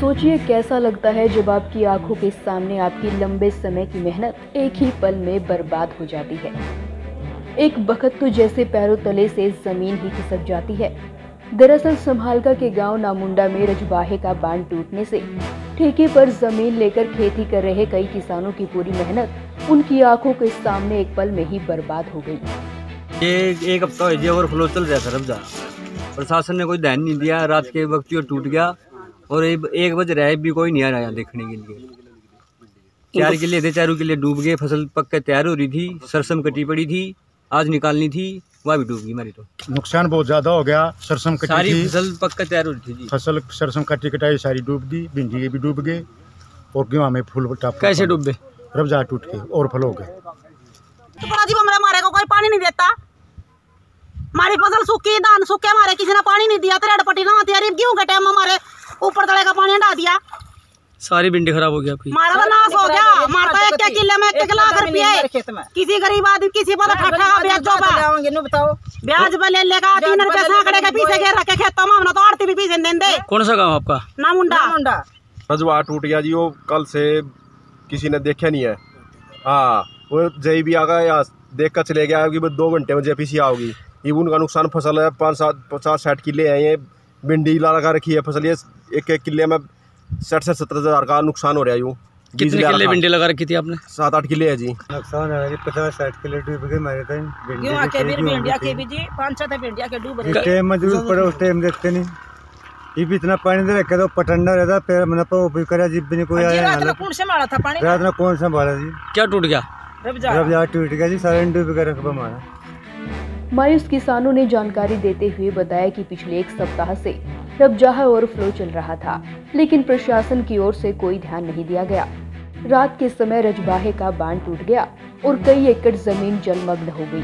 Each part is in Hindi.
सोचिए कैसा लगता है जब आपकी आंखों के सामने आपकी लंबे समय की मेहनत एक ही पल में बर्बाद हो जाती है। एक बखत तो जैसे पैरों तले से जमीन ही खिसक जाती है। दरअसल संभालका के गांव नामुंडा में रजबाहे का बांध टूटने से ठेके पर जमीन लेकर खेती कर रहे कई किसानों की पूरी मेहनत उनकी आंखों के सामने एक पल में ही बर्बाद हो गई। एक हफ्ता हो ओवरफ्लो चल रहा था रबजा, प्रशासन ने कोई ध्यान नहीं दिया। रात के वक्त ही टूट गया और 1 बज रहा है, भी कोई नहीं आ रहा देखने के लिए। 4 किले थे, चारों किले डूब गए। फसल पक के तैयार हो रही थी, सरसम कटी पड़ी थी, आज निकालनी थी, वह भी डूब गई हमारी। तो नुकसान बहुत ज्यादा हो गया। सरसम कटी सारी थी, फसल पक के तैयार हो रही थी जी। फसल सरसम कटी कटाई सारी डूब गई, भिंडी के भी डूब गए और गेहूं में फूल टाप कैसे डूब गए? रबजा टूट के और फल हो गए। तो बड़ा जी हमारे को कोई पानी नहीं देता, हमारी फसल सूखी, धान सूखे, हमारे किसी ने पानी नहीं दिया। तो पट्टी ना आती, गेहूं के टाइम हमारे ऊपर तले का पानी हटा दिया, सारी भिंडी खराब हो गया आपकी। हमारा तो नाश हो गया। हमारा तो 1 किले में 1 लाख रुपये किसी गरीब आदमी किसी पर ब्याज पे ले लेगा। 3 रुपए सैकड़े के पीछे घेर रखे खेतों में, तो आरती भी पीछे देंगे। कौन सा गाँव आपका? नामुंडा। रजवा टूट गया जी, वो कल से किसी ने देखा नहीं है। हाँ, वो जय भी आ गया, यहाँ देख कर चले गया कि 2 घंटे में जेपीसी आओगी। ये उनका नुकसान फसल है, 50-60 किले हैं। ये भिंडी लगा रखी है फसल, ये 1 किले में 60 से 70 हज़ार का नुकसान हो रहा है। यूँ कितने किले भिंडी लगा रखी थी आपने? 7-8 किले है जी। नुकसान है जी, 50-60 किले डूब गए हमारे। भिंडिया के भी जी 5-6 भिंडिया के डूब रहे। टाइम मजदूर पड़े, उस टाइम देखते नहीं। ये भी इतना पानी दे रखे तो पटंडा रहता, पैर मन पर ऊपर करा जी, भी नहीं कोई आया। रात में कौन संभाला था पानी? रात में कौन संभाला जी? क्या टूट गया? रबजा टूट गया जी, सारे डूब गए रकबा हमारा। मायूस किसानों ने जानकारी देते हुए बताया कि पिछले 1 सप्ताह से रबजाह ओवरफ्लो चल रहा था, लेकिन प्रशासन की ओर से कोई ध्यान नहीं दिया गया। रात के समय रजबाहे का बांध टूट गया और कई एकड़ जमीन जलमग्न हो गई।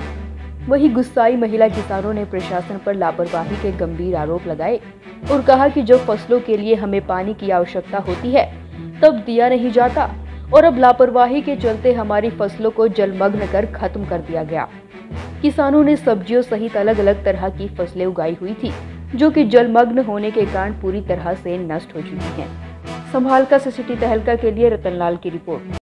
वही गुस्साई महिला किसानों ने प्रशासन पर लापरवाही के गंभीर आरोप लगाए और कहा कि जब फसलों के लिए हमें पानी की आवश्यकता होती है तब दिया नहीं जाता और अब लापरवाही के चलते हमारी फसलों को जलमग्न कर खत्म कर दिया गया। किसानों ने सब्जियों सहित अलग अलग तरह की फसलें उगाई हुई थी, जो कि जलमग्न होने के कारण पूरी तरह से नष्ट हो चुकी हैं। संभालका से सिटी तहलका के लिए रतनलाल की रिपोर्ट।